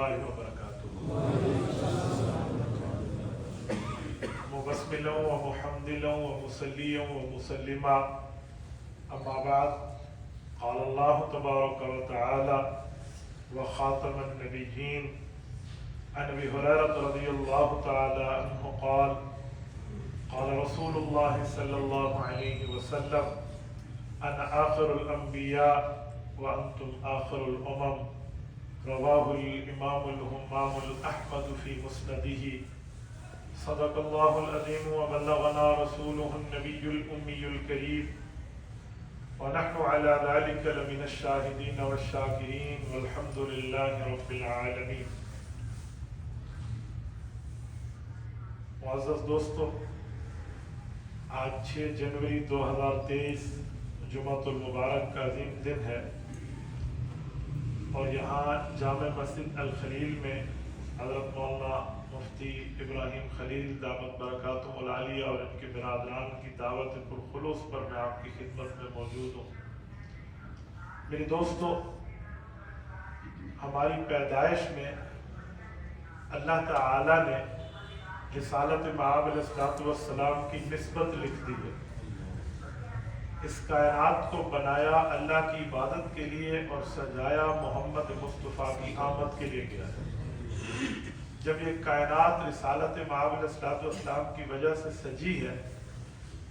وبركاته مبسملا ومحمدلا ومصليا ومسلما أما بعد قال الله تبارك وتعالى وخاتم النبيين عن أبي هريرة رضي الله تعالى عنه قال قال رسول الله صلى الله عليه وسلم أنا آخر الأنبياء وأنتم آخر الأمم رواه الإمام الهمام الأحمد في مسنده صدق الله العظيم وبلغنا رسوله النبي الأمي الكريم ونحن على ذلك لمن الشاهدين والشاكرين والحمد لله رب العالمين. معزز دوستو، آج 6 جنوری 2023 جمعۃ المبارک کا عظیم دن ہے اور یہاں جامع مسجد الخلیل میں حضرت مولانا مفتی ابراہیم خلیل دامت برکاتہم العالیہ اور ان کے برادران کی دعوت پرخلوص پر میں آپ کی خدمت میں موجود ہوں. میرے دوستو، ہماری پیدائش میں اللہ تعالی نے رسالت مآب علیہ السلام کی نسبت لکھ دی ہے. اس کائنات کو بنایا اللہ کی عبادت کے لیے اور سجایا محمد مصطفیٰ کی آمد کے لیے گیا ہے. جب یہ کائنات رسالت مآب علیہ السلام کی وجہ سے سجی ہے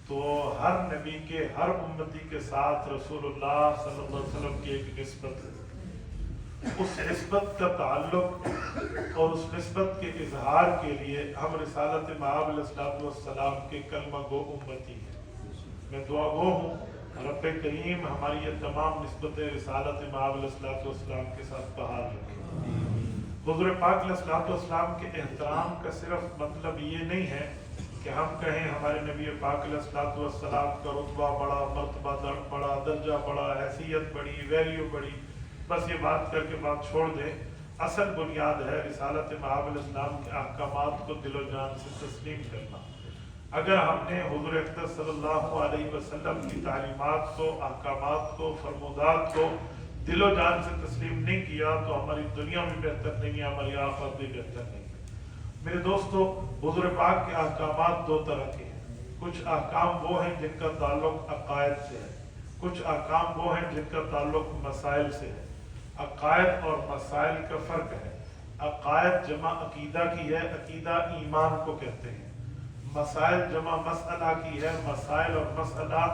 تو ہر نبی کے ہر امتی کے ساتھ رسول اللہ صلی اللہ علیہ وسلم کی ایک نسبت ہے. اس نسبت کا تعلق اور اس نسبت کے اظہار کے لیے ہم رسالت مآب علیہ السلام کے کلمہ گو امتی ہیں. میں دعا گو ہوں رب کریم ہماری یہ تمام نسبتیں رسالت مآب علیہ السلام کے ساتھ بحال رکھے. حضور پاک علیہ السلام کے احترام کا صرف مطلب یہ نہیں ہے کہ ہم کہیں ہمارے نبی پاک علیہ السلام کا رتبہ بڑا، مرتبہ بڑا، درجہ بڑا، حیثیت بڑی، ویلیو بڑی، بس یہ بات کر کے بات چھوڑ دیں. اصل بنیاد ہے رسالت مآب علیہ السلام کے احکامات کو دل و جان سے تسلیم کرنا. اگر ہم نے حضور اکرم صلی اللہ علیہ وسلم کی تعلیمات کو، احکامات کو، فرمودات کو دل و جان سے تسلیم نہیں کیا تو ہماری دنیا بھی بہتر نہیں ہے، ہماری آخرت بھی بہتر نہیں ہے. میرے دوستو، حضور پاک کے احکامات دو طرح کے ہیں. کچھ احکام وہ ہیں جن کا تعلق عقائد سے ہے، کچھ احکام وہ ہیں جن کا تعلق مسائل سے ہے. عقائد اور مسائل کا فرق ہے. عقائد جمع عقیدہ کی ہے، عقیدہ ایمان کو کہتے ہیں. مسائل جمع مسئلہ کی ہے، مسائل اور مسئلہ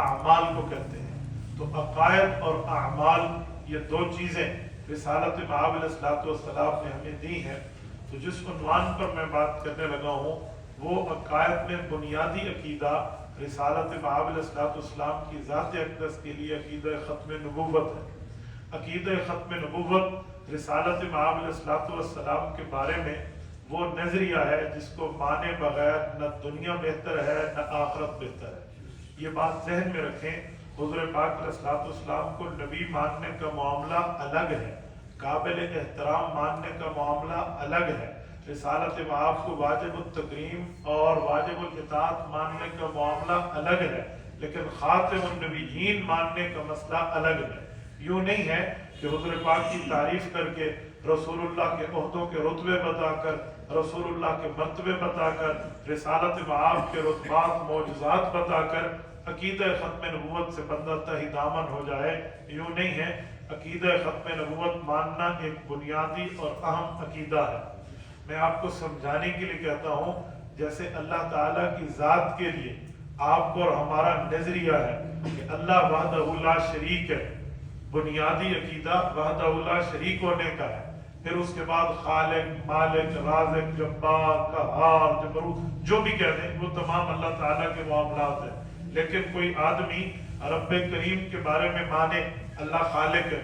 اعمال کو کہتے ہیں. تو عقائد اور اعمال یہ دو چیزیں رسالت مآب علیہ السلام نے ہمیں دی ہیں. تو جس عنوان پر میں بات کرنے لگا ہوں وہ عقائد میں بنیادی عقیدہ رسالت مآب علیہ السلام کی ذات اقدس کے لیے عقیدہ ختم نبوت ہے. عقیدہ ختم نبوت رسالت مآب علیہ السلام کے بارے میں وہ نظریہ ہے جس کو مانے بغیر نہ دنیا بہتر ہے نہ آخرت بہتر ہے. یہ بات ذہن میں رکھیں. حضور پاک علیہ السلام کو نبی ماننے کا معاملہ الگ ہے، قابل احترام ماننے کا معاملہ الگ ہے. رسالت مآب کو واجب التکریم اور واجب الاطاعت ماننے کا معاملہ الگ ہے، لیکن خاتم النبیین ماننے کا مسئلہ الگ ہے. یوں نہیں ہے کہ حضور پاک کی تعریف کر کے، رسول اللہ کے عہدوں کے رتبے بتا کر، رسول اللہ کے مرتبے بتا کر، رسالت مآب کے رتبات معجزات بتا کر عقیدہ ختم نبوت سے بندہ تہی دامن ہو جائے. یوں نہیں ہے. عقیدہ ختم نبوت ماننا ایک بنیادی اور اہم عقیدہ ہے. میں آپ کو سمجھانے کے لیے کہتا ہوں، جیسے اللہ تعالیٰ کی ذات کے لیے آپ کو اور ہمارا نظریہ ہے کہ اللہ وحدہ لا شریک ہے، بنیادی عقیدہ وحدہ لا شریک ہونے کا ہے. پھر اس کے بعد خالق، مالک، رازق، جبار، قہار، جبروت جو بھی کہہ دیں وہ تمام اللہ تعالیٰ کے معاملات ہیں. لیکن کوئی آدمی رب کریم کے بارے میں مانے اللہ خالق ہے،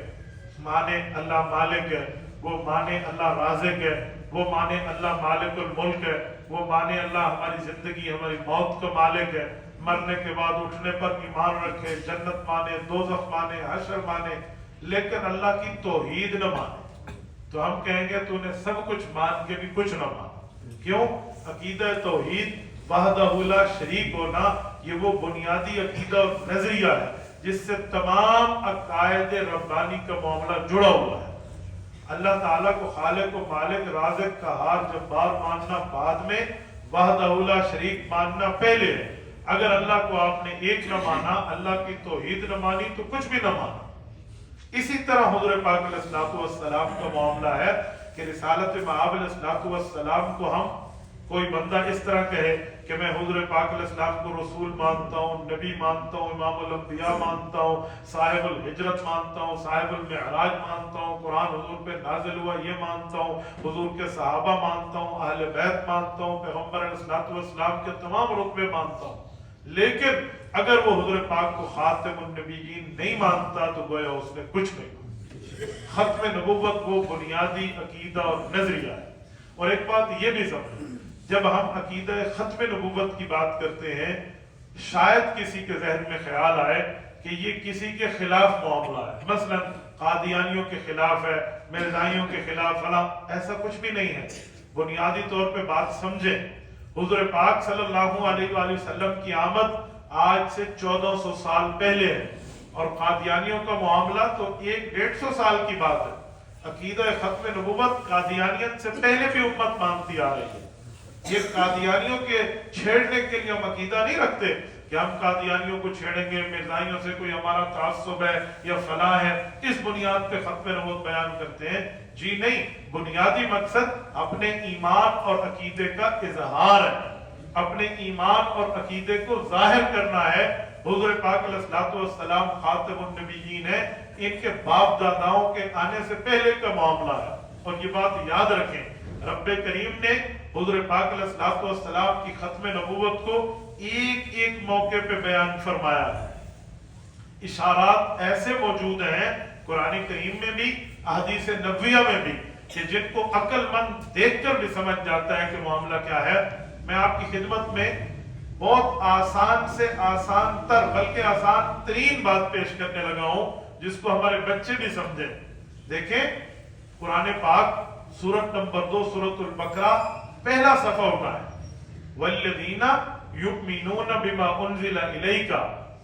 مانے اللہ مالک ہے، وہ مانے اللہ رازق ہے، وہ مانے اللہ مالک الملک ہے، وہ مانے اللہ ہماری زندگی ہماری موت کا مالک ہے، مرنے کے بعد اٹھنے پر ایمان رکھے، جنت مانے، دوزخ مانے، حشر مانے، لیکن اللہ کی توحید نہ مانے تو ہم کہیں گے تو نے سب کچھ مان کے بھی کچھ نہ مانا. کیوں؟ عقیدہ توحید وحدہ لا شریک ہونا یہ وہ بنیادی عقیدہ اور نظریہ ہے جس سے تمام عقائد ربانی کا معاملہ جڑا ہوا ہے. اللہ تعالیٰ کو خالق و مالک رازق قہار جبار ماننا بعد میں، وحدہ لا شریک ماننا پہلے ہے۔ اگر اللہ کو آپ نے ایک نہ مانا، اللہ کی توحید نہ مانی، تو کچھ بھی نہ مانا۔ اسی طرح حضور پاک علیہ السلام کا معاملہ ہے کہ رسالت مآب علیہ السلام کو ہم کوئی بندہ اس طرح کہے کہ میں حضور پاک علیہ السلام کو رسول مانتا ہوں، نبی مانتا ہوں، امام الانبیاء مانتا ہوں، صاحب الہجرت مانتا ہوں، صاحب المعراج مانتا ہوں، قرآن حضور پہ نازل ہوا یہ مانتا ہوں، حضور کے صحابہ مانتا ہوں، اہل بیت مانتا ہوں، پیغمبر علیہ السلام کے تمام رتبے مانتا ہوں، لیکن اگر وہ حضور پاک کو خاتم النبیین نہیں مانتا تو گویا اس نے کچھ نہیں۔ ختم نبوت وہ بنیادی عقیدہ اور نظریہ ہے۔ اور ایک بات یہ بھی سمجھیں، جب ہم عقیدہ ختم نبوت کی بات کرتے ہیں، شاید کسی کے ذہن میں خیال آئے کہ یہ کسی کے خلاف معاملہ ہے، مثلا قادیانیوں کے خلاف ہے، مرزائیوں کے خلاف فلاں، ایسا کچھ بھی نہیں ہے۔ بنیادی طور پہ بات سمجھیں، حضور پاک صلی اللہ علیہ وآلہ وسلم کی آمد آج سے 1400 سال پہلے ہے، اور قادیانیوں کا معاملہ تو 100-150 سال کی بات ہے۔ عقیدہ ختم نبوت قادیانیت سے پہلے بھی امت مانتی آ رہی ہے۔ یہ قادیانیوں کے چھیڑنے کے لیے ہم عقیدہ نہیں رکھتے کہ ہم قادیانیوں کو چھیڑیں گے، مرزائیوں سے کوئی ہمارا تعصب ہے یا فلاں ہے، اس بنیاد پہ ختم نبوت بیان کرتے ہیں، جی نہیں۔ بنیادی مقصد اپنے ایمان اور عقیدے کا اظہار ہے، اپنے ایمان اور عقیدے کو ظاہر کرنا ہے۔ حضور پاک علیہ السلام خاتم النبیین ہے، ان کے باپ داداؤں کے آنے سے پہلے کا معاملہ ہے، اور یہ بات یاد رکھیں، رب کریم نے حضور پاک علیہ السلام کی ختم نبوت کو ایک ایک موقع پہ بیان فرمایا ہے۔ اشارات ایسے موجود ہیں قرآن کریم میں بھی، احادیث نبویہ میں بھی، کہ جن کو عقل مند دیکھ کر بھی سمجھ جاتا ہے کہ معاملہ کیا ہے۔ میں آپ کی خدمت میں بہت آسان سے آسان تر، بلکہ آسان ترین بات پیش کرنے لگا ہوں جس کو ہمارے بچے بھی سمجھیں۔ دیکھیں قرآن پاک سورت نمبر 2 سورت البقرہ پہلا صفحہ اٹھائیں، والذین یؤمنون بما انزل الیک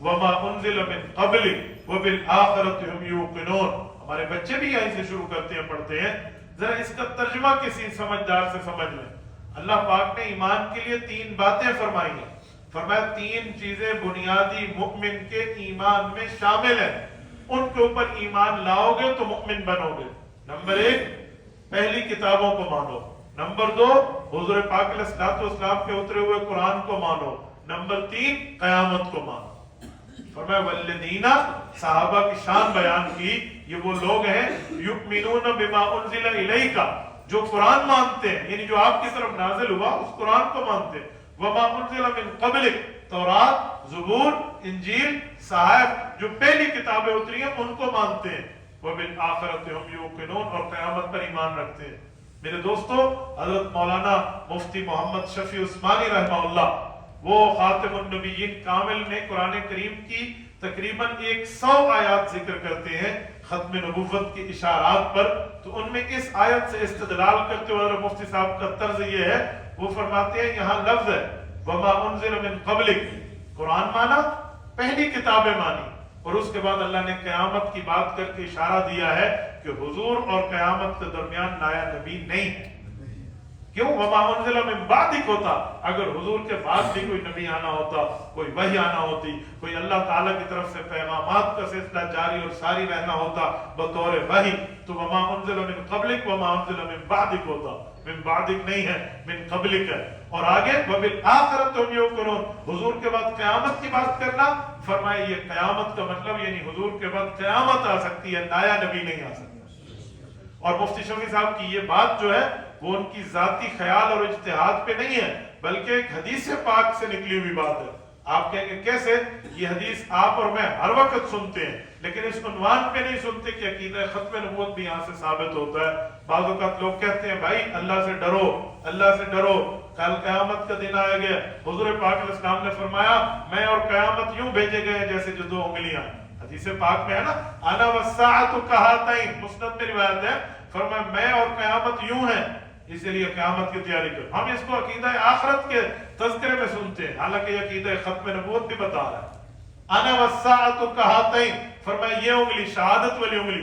وما انزل من قبلک وبالآخرۃ هم یوقنون۔ ہمارے بچے بھی یہیں سے شروع کرتے ہیں، پڑھتے ہیں، ذرا اس کا ترجمہ کسی سمجھدار سے سمجھ لیں۔ اللہ پاک نے ایمان کے لیے 3 باتیں فرمائی ہیں، فرمایا 3 چیزیں بنیادی مؤمن کے ایمان میں شامل ہیں، ان کے اوپر ایمان لاؤ گے تو مؤمن بنو گے۔ نمبر 1 پہلی کتابوں کو مانو، نمبر 2 حضور پاک علیہ السلام کے اترے ہوئے قرآن کو مانو، نمبر 3 قیامت کو مانو۔ فرمایا والذین، صحابہ کی شان بیان کی، یہ وہ لوگ ہیں یؤمنون بما انزل الیک، جو قرآن مانتے ہیں، یعنی جو آپ کی طرف نازل ہوا اس قرآن کو مانتے ہیں، وما انزل من قبلک، تورات، زبور، انجیل، صحائف، جو پہلی کتابیں اتری ہیں ان کو مانتے ہیں، وبالآخرۃ ہم یوقنون، اور قیامت پر ایمان رکھتے ہیں۔ میرے دوستو، حضرت مولانا مفتی محمد شفیع عثمانی رحمہ اللہ، وہ خاتم النبیین کامل نے قرآن کریم کی تقریباً 100 آیات ذکر کرتے ہیں ختم نبوت کی اشارات پر، تو ان میں اس آیت سے استدلال کرتے ہوئے حضرت مفتی صاحب کا طرز یہ ہے، وہ فرماتے ہیں یہاں لفظ ہے وما انزل من قبلک، قرآن مانا، پہلی کتابیں مانی، اور اس کے بعد اللہ نے قیامت کی بات کر کے اشارہ دیا ہے کہ حضور اور قیامت کے درمیان نایا نبی نہیں ہے۔ کیوں؟ وما انزل من بعدک ہوتا، اگر حضور کے بعد بھی کوئی نبی آنا ہوتا، کوئی وحی آنا ہوتی، کوئی اللہ تعالیٰ کی طرف سے پیغامات کا سلسلہ جاری اور ساری رہنا ہوتا بطور وحی، تو وما انزل من قبلک وما انزل من بعدک ہوتا، من بعدک نہیں ہے، من قبلک ہے۔ اور آگے وبالآخرۃ ہم یوقنون، حضور کے بعد قیامت کی بات کرنا، فرمایا یہ قیامت کا مطلب یعنی حضور کے بعد قیامت آ سکتی ہے، نایا نبی نہیں آ سکتا۔ اور مفتی شفیع صاحب کی یہ بات جو ہے وہ ان کی ذاتی خیال اور اجتہاد پہ نہیں ہے، بلکہ ایک حدیث پاک سے نکلی ہوئی بات ہے۔ آپ کہیں گے کیسے؟ یہ حدیث آپ اور میں ہر وقت سنتے ہیں، لیکن اس عنوان پہ نہیں سنتے کہ عقیدہ ختم نبوت بھی یہاں سے ثابت ہوتا ہے۔ بعض اوقات لوگ کہتے ہیں بھائی اللہ سے ڈرو، اللہ سے ڈرو، کل قیامت کا دن آئے گا، حضور پاک علیہ السلام نے فرمایا میں اور قیامت یوں بھیجے گئے جیسے جو 2 انگلیاں، حدیث پاک میں ہے نا، انا والساعۃ کہاتین، مسند میں روایت ہے، فرمایا میں اور قیامت یوں ہیں، اسی لیے قیامت کی تیاری کرو۔ ہم اس کو عقیدہ آخرت کے تذکرے میں سنتے ہیں، حالانکہ یہ عقیدہ ختم نبوت بھی بتا رہا ہے۔ انا والساعۃ کہاتین، فرمایا یہ انگلی، شہادت والی انگلی،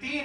3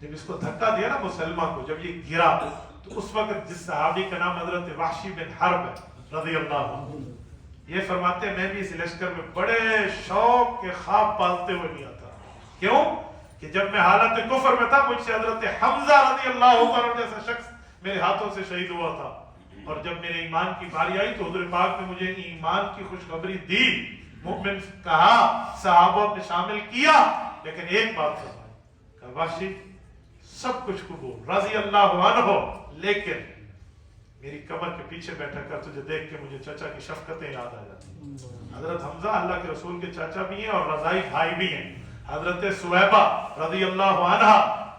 جب اس کو دھکا دیا نا مسلمہ کو، جب یہ گرا تو اس وقت جس صحابی کا نام حضرت وحشی بن حرب ہے رضی اللہ عنہ، یہ فرماتے ہیں میں بھی اس لشکر میں بڑے شوق کے خواب پالتے ہوئے نہیں آتا. کیوں کہ جب میں حالت کفر میں تھا مجھ سے حضرت حمزہ رضی اللہ عنہ جیسا شخص میرے ہاتھوں سے شہید ہوا تھا، اور جب میرے ایمان کی باری آئی تو حضور پاک نے مجھے ایمان کی خوشخبری دی، مومن کہا، صحابہ نے شامل کیا، لیکن ایک بات فرمائی کہ وحشی سب کچھ قبول رضی اللہ عنہ، لیکن میری کمر کے پیچھے بیٹھا کر تجھے دیکھ کے مجھے چچا کی شفقتیں یاد آ جاتی. حضرت حمزہ اللہ کے رسول کے چاچا بھی ہیں اور رضائی بھائی بھی ہیں. حضرت سویبہ رضی اللہ عنہ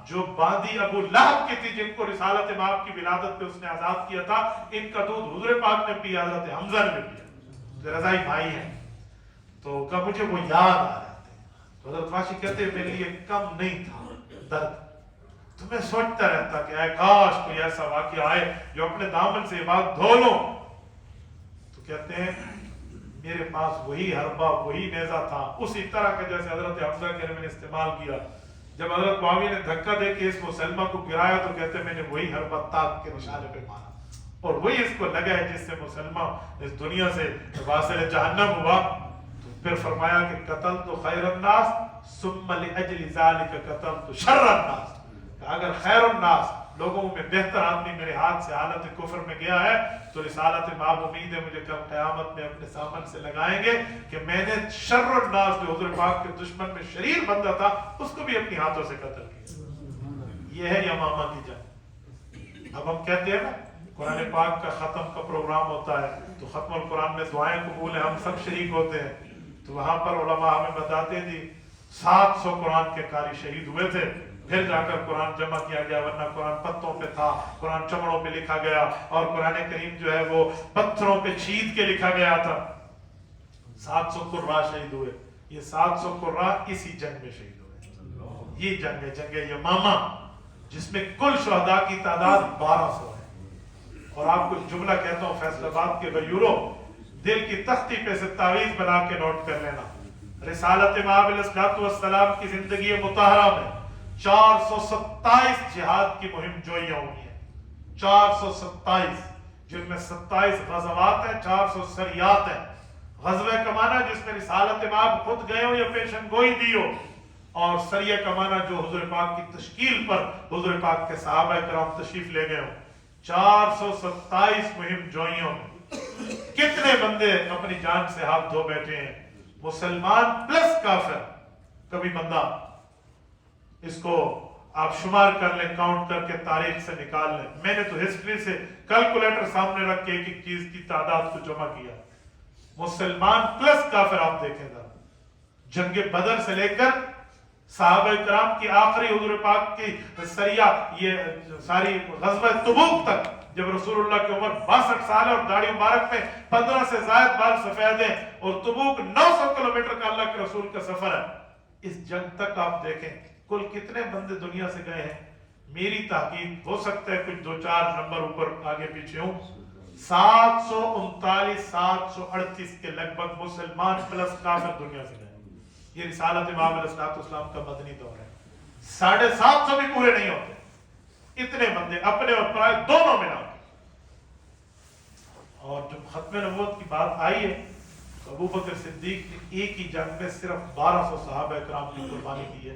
جو باندی ابو لہب کی تھی، جن کو رسالت مآب کی ولادت پہ اس نے آزاد کیا تھا، ان کا دودھ حضور پاک نے پیا، حضرت حمزہ نے بھی پیا، رضائی بھائی ہیں. تو کہ مجھے وہ یاد آ رہے تھے. تو حضرت وحشی کہتے ہیں میرے لیے کم نہیں تھا درد، تو میں سوچتا رہتا کہ اے کاش کوئی ایسا واقعہ آئے جو اپنے دامن سے یہ بات دھو لوں. تو کہتے ہیں میرے پاس وہی حربہ وہی نیزہ تھا، اسی طرح کے جیسے حضرت حمزہ کے میں نے استعمال کیا. جب حضرت معاویہ نے دھکا دے کے اس مسلمہ کو گرایا تو کہتے ہیں میں نے وہی حربہ تاک کے نشانے پہ مارا، اور وہی اس کو لگا ہے جس سے مسلمہ اس دنیا سے واصل جہنم ہوا. تو پھر فرمایا کہ قتلت خیر الناس ثم لاجل ذلك قتلت شر الناس. اگر خیر الناس لوگوں میں بہتر آدمی میرے ہاتھ سے حالت کفر میں گیا ہے تو رسالت مآب امید ہے مجھے کل قیامت میں اپنے سامن سے لگائیں گے کہ میں نے شر الناس جو حضور پاک کے دشمن میں شریر بندہ تھا اس کو بھی اپنی ہاتھوں سے قتل کیا. یہ ہے یمامہ کی جنگ. اب ہم کہتے ہیں نا قرآن پاک کا ختم کا پروگرام ہوتا ہے تو ختم القرآن میں دعائیں قبول ہیں، ہم سب شریک ہوتے ہیں. تو وہاں پر علماء ہمیں بتاتے ہیں 700 قرآن کے قاری شہید ہوئے تھے، پھر جا کر قرآن جمع کیا گیا، ورنہ قرآن پتوں پہ تھا، قرآن چمڑوں پہ لکھا گیا، اور قرآن کریم جو ہے وہ پتھروں پہ چھید کے لکھا گیا تھا. 700 قراء شہید ہوئے. یہ 700 قراء اسی جنگ میں شہید ہوئے. یہ جنگ ہے جنگ یمامہ، جس میں کل شہداء کی تعداد 1200 ہے. اور آپ کو جملہ کہتا ہوں فیصل آباد کے غیوروں، دل کی تختی پہ سے تعویذ بنا کے نوٹ کر لینا. رسالت مآب علیہ السلام کی زندگی مطہرہ میں 427 جہاد کی مہم جوئیاں ہوئی ہیں. 427 جن میں 27 غزوات ہیں، 400 سریات ہیں. غزوہ کمانا جس میں رسالت مآب خود گئے ہو یا پیشن گوئی دی ہو، اور سریہ کمانا جو حضور پاک کی تشکیل پر حضور پاک کے صحابہ کرام تشریف لے گئے ہو. 427 مہم جوئیوں میں کتنے بندے اپنی جان سے ہاتھ دھو بیٹھے ہیں. مسلمان پلس کافر. کبھی بندہ اس کو آپ شمار کر لیں، کاؤنٹ کر کے تاریخ سے نکال لیں. میں نے تو ہسٹری سے کیلکولیٹر سامنے رکھ کے ایک ایک چیز کی تعداد کو جمع کیا. مسلمان پلس کافر آپ دیکھیں گا. جنگ بدر سے لے کر صحابہ کرام کی آخری حضور پاک کی سریہ، یہ ساری غزوہ تبوک تک، جب رسول اللہ کی عمر 62 سال ہے اور داڑھی مبارک میں 15 سے زائد بال سفید ہیں، اور تبوک 900 کلومیٹر کا اللہ کے رسول کا سفر ہے. اس جنگ تک آپ دیکھیں کل کتنے بندے دنیا سے گئے ہیں. میری تحقیق ہو سکتا ہے کچھ 2-4 نمبر اوپر آگے پیچھے ہوں، 739 738 کے لگ بھگ مسلمان پلس کافر دنیا سے گئے. یہ رسالت امام علیہ السلام کا مدنی دور ہے. 750 بھی پورے نہیں ہوتے. اتنے بندے اپنے اور پرائے دونوں میں نہ. اور جب ختم نبوت کی بات آئی ہے تو ابو بکر صدیق نے ایک ہی جنگ میں صرف 1200 صحابہ کرام کی قربانی دی ہے.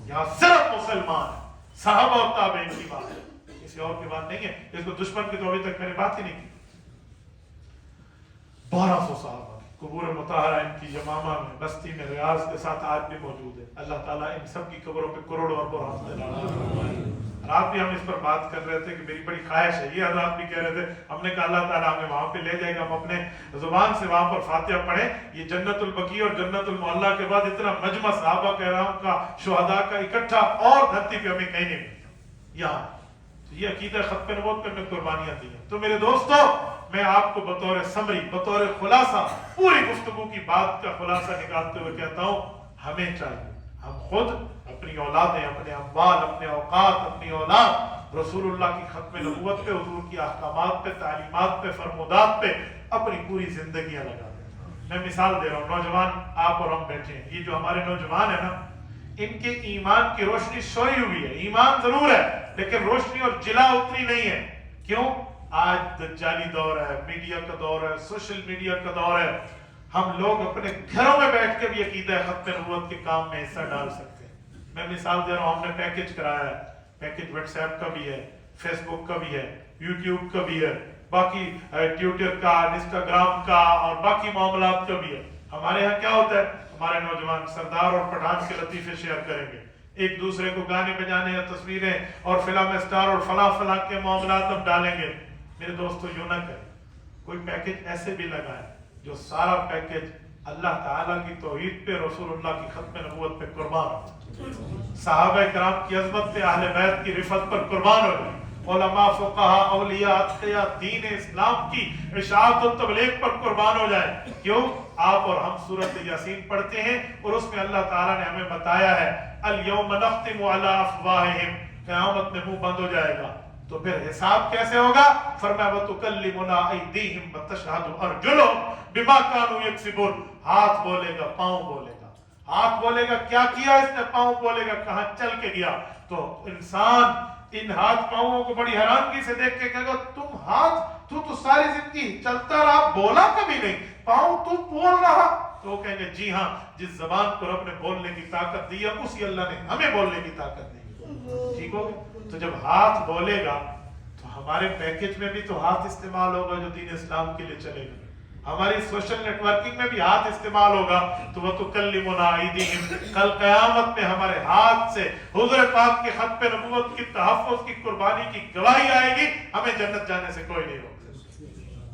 یہاں صرف مسلمان ہیں، صحابہ اور تابعین کی بات ہے، کسی اور کی بات نہیں ہے. اس کو دشمن کی تو ابھی تک میں نے بات ہی نہیں کی. 1200 صحابہ قبور مطہرہ ان کی یمامہ میں، بستی میں، ریاض کے ساتھ آج بھی موجود ہے. اللہ تعالیٰ ان سب کی قبروں پہ کروڑوں اربوں رحمت اللہ. رات بھی ہم اس پر بات کر رہے تھے کہ میری بڑی خواہش ہے، یہ حضرات بھی کہہ رہے تھے، ہم نے کہا اللہ تعالیٰ ہمیں وہاں پہ لے جائے گا، ہم اپنے زبان سے وہاں پر فاتحہ پڑھیں. یہ جنت البقیع اور جنت المعلیٰ کے بعد اتنا مجمع صحابہ کرام کا، شہداء کا اکٹھا اور دھرتی پہ ہمیں کہیں نہیں ملتا یہاں. تو یہ عقیدہ ختم نبوت پہ میں قربانیاں دی ہیں. تو میرے دوستو، میں آپ کو بطور سمری، بطور خلاصہ، پوری گفتگو کی بات کا خلاصہ نکالتے ہوئے کہتا ہوں، ہمیں چاہیے ہم خود اپنی اولادیں، اپنے اموال، اپنے اوقات، اپنی اولاد رسول اللہ کی ختم نبوت پہ، حضور کی احکامات پہ، تعلیمات پہ، فرمودات پہ اپنی پوری زندگیاں لگا دیں. میں مثال دے رہا ہوں، نوجوان آپ اور ہم بیٹھے ہیں، یہ جو ہمارے نوجوان ہیں نا، ان کے ایمان کی روشنی سوئی ہوئی ہے، ایمان ضرور ہے لیکن روشنی اور جلا اتری نہیں ہے. کیوں؟ آج دجالی دور ہے، میڈیا کا دور ہے، سوشل میڈیا کا دور ہے. ہم لوگ اپنے گھروں میں بیٹھ کے بھی عقیدہ ختم نبوت کے کام میں حصہ ڈال سکتے ہیں. میں مثال دے رہا ہوں، ہم نے پیکج کرایا ہے، پیکج واٹس ایپ کا بھی ہے، فیس بک کا بھی ہے، یوٹیوب کا بھی ہے، باقی ٹویٹر کا، انسٹاگرام کا اور باقی معاملات کا بھی ہے. ہمارے ہاں کیا ہوتا ہے، ہمارے نوجوان سردار اور پٹھان کے لطیفے شیئر کریں گے، ایک دوسرے کو گانے بجانے یا تصویریں اور فلم اسٹار اور فلاں فلاں کے معاملات اب ڈالیں گے. میرے دوستو یوں نہ کریں، کوئی پیکج ایسے بھی لگائیں جو سارا پیکج اللہ تعالیٰ کی توحید پہ، رسول اللہ کی ختم نبوت پہ قربان ہو، صحابہ کرام کی عظمت پہ، اہل بیت کی رفعت پر قربان ہو جائے، علماء، فقہا، اولیاء، اتقیاء، دین اسلام کی اشاعت و تبلیغ پر قربان ہو جائے. کیوں؟ آپ اور ہم سورۃ یاسین پڑھتے ہیں اور اس میں اللہ تعالیٰ نے ہمیں بتایا ہے الیوم نختم علی افواہہم، قیامت میں منہ بند ہو جائے گا. تو پھر حساب کیسے ہوگا؟ فرمایا وَتُكَلِّمُنَا أَيْدِيهِمْ وَتَشْهَدُ أَرْجُلُهُمْ بِمَا كَانُوا يَكْسِبُونَ. ہاتھ بولے گا، پاؤں بولے گا. ہاتھ بولے گا کیا کیا اس نے، پاؤں بولے گا کہاں چل کے گیا. تو انسان ان ہاتھ پاؤں کو بڑی حیرانگی سے دیکھ کے کہے گا تم ہاتھ، تو ساری زندگی چلتا رہا، بولا کبھی نہیں، پاؤں تو بول رہا. تو وہ کہیں گے جی ہاں، جس زبان کو رب نے بولنے کی طاقت دی ہے اسی اللہ نے ہمیں بولنے کی طاقت دی. ٹھیک ہو گیا؟ تو جب ہاتھ بولے گا تو ہمارے پیکج میں بھی تو ہاتھ استعمال ہوگا جو دین اسلام کے لیے چلے گا. ہماری سوشل نیٹ ورکنگ میں بھی ہاتھ استعمال ہوگا. تو وَتُكَلِّمُنَا أَيْدِيهِمْ، کل قیامت میں ہمارے ہاتھ سے حضور پاک کے ختم نبوت کی تحفظ کی قربانی کی گواہی آئے گی. ہمیں جنت جانے سے کوئی نہیں روک.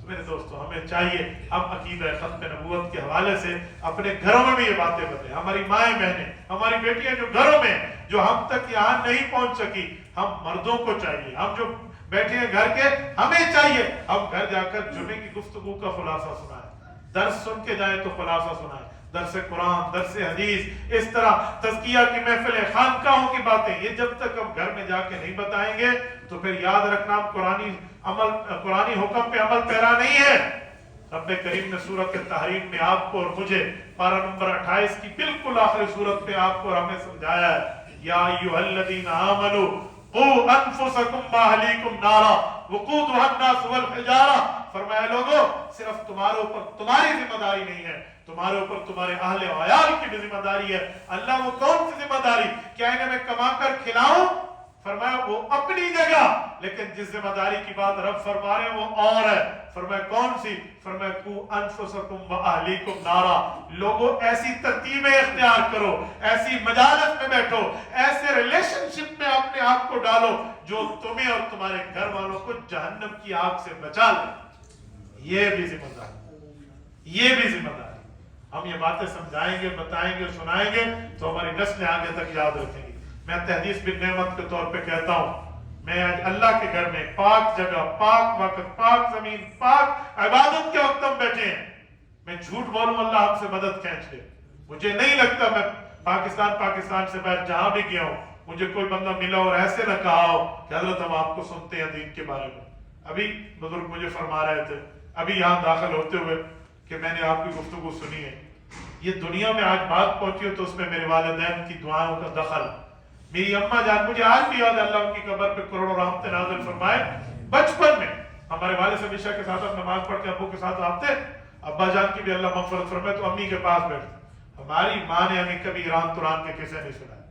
میرے دوستو ہمیں چاہیے ہم عقیدہ ختم نبوت کے حوالے سے اپنے گھروں میں بھی یہ باتیں بتائیں. ہماری مائیں بہنیں، ہماری بیٹیاں جو گھروں میں، جو ہم تک یہاں نہیں پہنچ سکی، ہم مردوں کو چاہیے، ہم جو بیٹھے ہیں گھر کے، ہمیں چاہیے ہم گھر جا کر جمعے کی گفتگو کا خلاصہ سنائیں، درس سن کے جائیں تو خلاصہ سنائیں، درس قرآن، درس حدیث، اس طرح تزکیہ کی محفلیں، خانقاہوں کی باتیں. یہ جب تک ہم گھر میں جا کے نہیں بتائیں گے تو پھر یاد رکھنا ہم قرآنی حکم پہ عمل پیرا نہیں ہے. رب کریم نے سورۃ التحریم میں آپ کو اور مجھے پارہ نمبر 28 کی بالکل آخری سورت میں آپ کو اور ہمیں سمجھایا ہے یا ایھا الذین آمنوا قوا انفسکم واہلیکم نارا وقودھا الناس والحجارہ. فرمایا لوگوں صرف تمہارے اوپر تمہاری ذمہ داری نہیں ہے، تمہارے اوپر تمہارے اہل و عیال کی بھی ذمہ داری ہے. اللہ وہ کون سی ذمہ داری؟ کیا انہیں میں کما کر کھلاؤں؟ فرمایا وہ اپنی جگہ، لیکن جس ذمہ داری کی بات رب فرما رہے ہیں وہ اور ہے. فرمایا کون سی؟ فرمایا قوا انفسکم واہلیکم نارا. لوگوں ایسی ترتیبیں اختیار کرو، ایسی مجالس میں بیٹھو، ایسے ریلیشن شپ میں اپنے آپ کو ڈالو جو تمہیں اور تمہارے گھر والوں کو جہنم کی آگ سے بچا لے. یہ بھی ذمہ داری، یہ بھی ذمہ داری. ہم یہ باتیں سمجھائیں گے، بتائیں گے، سنائیں گے تو ہماری نسلیں آگے تک یاد رکھیں گی. میں تحدیث بن نعمت کے طور پہ کہتا ہوں، میں آج اللہ کے گھر میں پاک جگہ، پاک وقت، پاک زمین، پاک عبادت کے وقت ہم بیٹھے ہیں. میں جھوٹ بولوں اللہ ہم سے مدد کھینچ لے. مجھے نہیں لگتا میں پاکستان سے باہر جہاں بھی گیا ہوں مجھے کوئی بندہ ملا اور ایسے نہ کہا ہو کہ حضرت ہم آپ کو سنتے ہیں دین کے بارے میں. ابھی بزرگ مجھے فرما رہے تھے ابھی یہاں داخل ہوتے ہوئے کہ میں نے آپ کی گفتگو سنی ہے. یہ دنیا میں آج بات پہنچی ہو تو اس میں میرے والدین کی دعاؤں کا دخل. میری اماں جان، مجھے آج بھی یاد ہے، اللہ ان کی قبر پہ کروڑوں رحمتیں نازل فرمائے. بچپن میں ہمارے والد صاحب عشاء کے ساتھ ہم نماز پڑھ کے ابو کے ساتھ آتے، ابا جان کی بھی اللہ مغفرت فرمائے تو امی کے پاس بیٹھتے. ہماری ماں نے ہمیں کبھی ایران تران کے قصے نہیں سنائے.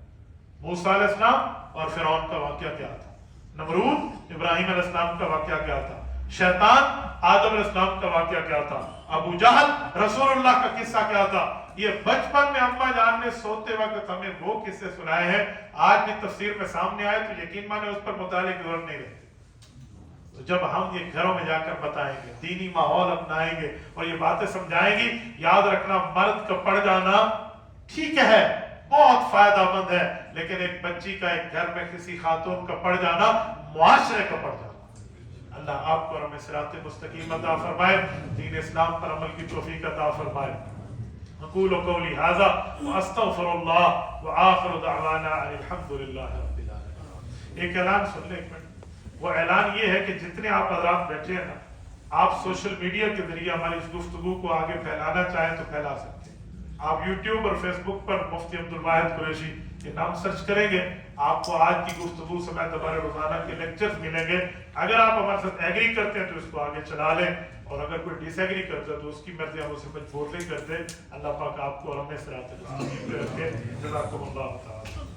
موسیٰ علیہ السلام اور فرعون کا واقعہ کیا تھا، نمرود ابراہیم علیہ السلام کا واقعہ کیا تھا، شیطان آدم علیہ السلام کا واقعہ کیا تھا، ابو جہل رسول اللہ کا قصہ کیا تھا. یہ بچپن میں اماں جان نے سوتے وقت ہمیں وہ قصے سنائے ہیں. آج بھی تفسیر میں سامنے آئے تو یقین مانے اس پر مطالعے کی ضرورت نہیں رہتی. تو جب ہم یہ گھروں میں جا کر بتائیں گے، دینی ماحول اپنائیں گے اور یہ باتیں سمجھائیں گی، یاد رکھنا مرد کا پڑ جانا ٹھیک ہے، بہت فائدہ مند ہے، لیکن ایک بچی کا ایک گھر میں کسی خاتون کا پڑ جانا معاشرے کا پڑ جانا. اللہ آپ کو اور ہمیں صراط مستقیم عطا فرمائے، دین اسلام پر عمل کی توفیق عطا فرمائے. اقول قولی ھذا واستغفر اللہ وآخر دعوانا ان الحمد للہ رب العالمین. ایک اعلان سن لیں ایک منٹ. وہ اعلان یہ ہے کہ جتنے آپ حضرات بیٹھے ہیں نا، آپ سوشل میڈیا کے ذریعے ہماری اس گفتگو کو آگے پھیلانا چاہیں تو پھیلا سکتے ہیں. آپ یوٹیوب اور فیس بک پر مفتی عبدالواحد قریشی کے نام سرچ کریں گے، آپ کو آج کی گفتگو سمیت ہمارے روزانہ کے لیکچرز ملیں گے۔ اگر آپ ہمارے ساتھ ایگری کرتے ہیں تو اس کو آگے چلا لیں، اور اگر کوئی ڈس ایگری کرتا ہے تو اس کی مرضی ہم اسے مجبور نہیں کرتے۔ اللہ پاک آپ کو اور ہمیں صراط المستقیم پہ رکھے۔ جزاکم اللہ تعالی۔